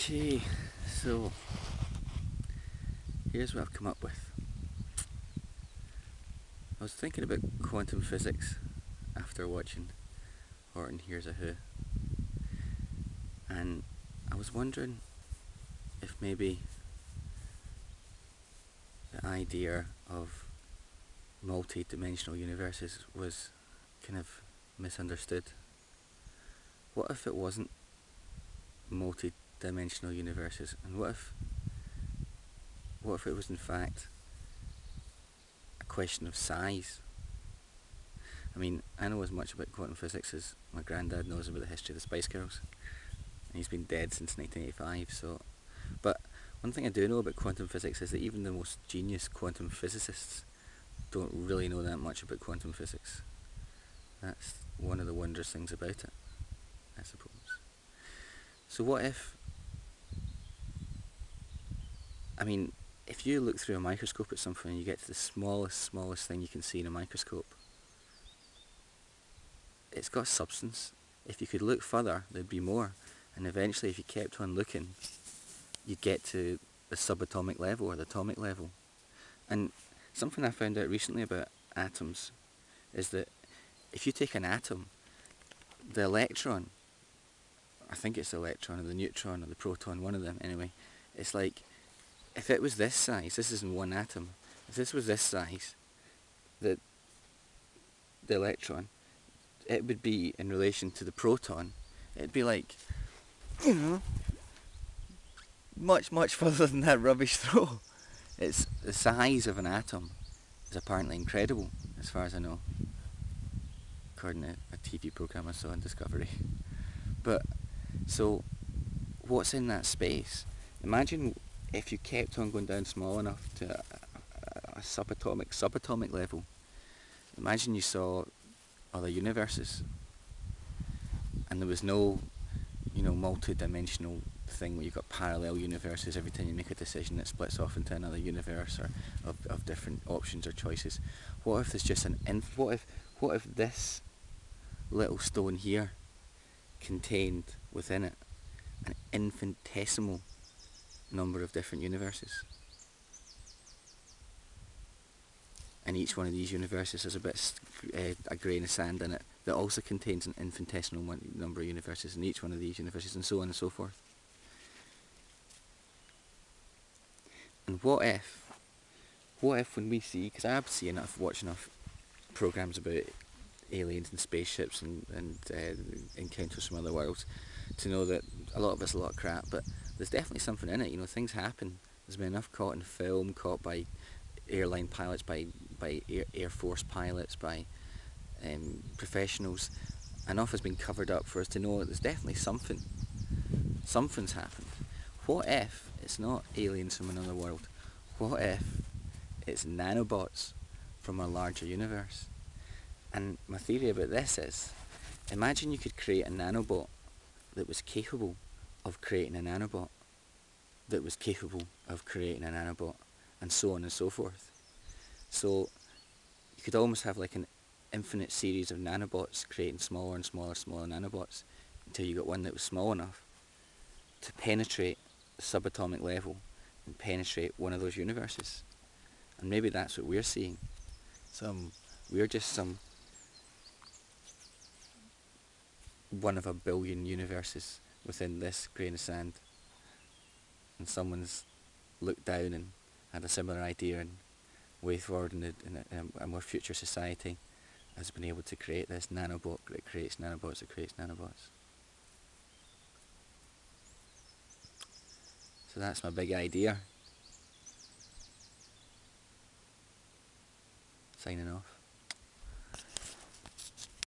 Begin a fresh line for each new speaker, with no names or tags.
Okay, so here's what I've come up with. I was thinking about quantum physics after watching Horton Hears a Who, and I was wondering if maybe the idea of multi-dimensional universes was kind of misunderstood. What if it wasn't multi-dimensional universes, and what if it was in fact a question of size? I mean, I know as much about quantum physics as my granddad knows about the history of the Spice Girls. And he's been dead since 1985, so... But one thing I do know about quantum physics is that even the most genius quantum physicists don't really know that much about quantum physics. That's one of the wondrous things about it, I suppose. So what if... I mean, if you look through a microscope at something and you get to the smallest thing you can see in a microscope, it's got substance. If you could look further, there'd be more. And eventually, if you kept on looking, you'd get to the subatomic level or the atomic level. And something I found out recently about atoms is that if you take an atom, the electron, I think it's the electron or the neutron or the proton, one of them anyway, it's like, if it was this size, this isn't one atom, if this was this size, the electron, it would be in relation to the proton, it'd be like, you know, much further than that rubbish throw. It's the size of an atom is apparently incredible, as far as I know, according to a TV program I saw on Discovery. But so, what's in that space? Imagine if you kept on going down small enough to a subatomic level. Imagine you saw other universes, and there was no, multi-dimensional thing where you've got parallel universes. Every time you make a decision, it splits off into another universe or of different options or choices. What if there's just what if this little stone here contained within it an infinitesimal number of different universes? And each one of these universes has a grain of sand in it that also contains an infinitesimal number of universes in each one of these universes, and so on and so forth. And what if when we see, because I've seen enough, watch enough programs about aliens and spaceships and encounters from other worlds to know that a lot of it's a lot of crap, but there's definitely something in it. Things happen. There's been enough caught in film, caught by airline pilots, by Air Force pilots, by professionals. Enough has been covered up for us to know that there's definitely something's happened. What if it's not aliens from another world? What if it's nanobots from a larger universe? And my theory about this is, imagine you could create a nanobot that was capable of creating a nanobot that was capable of creating a nanobot, and so on and so forth. So you could almost have like an infinite series of nanobots creating smaller and smaller nanobots until you got one that was small enough to penetrate the subatomic level and penetrate one of those universes. And maybe that's what we're seeing. We're just some one of a billion universes within this grain of sand, and someone's looked down and had a similar idea, and way forward in a more future society has been able to create this nanobot that creates nanobots that creates nanobots. So that's my big idea. Signing off.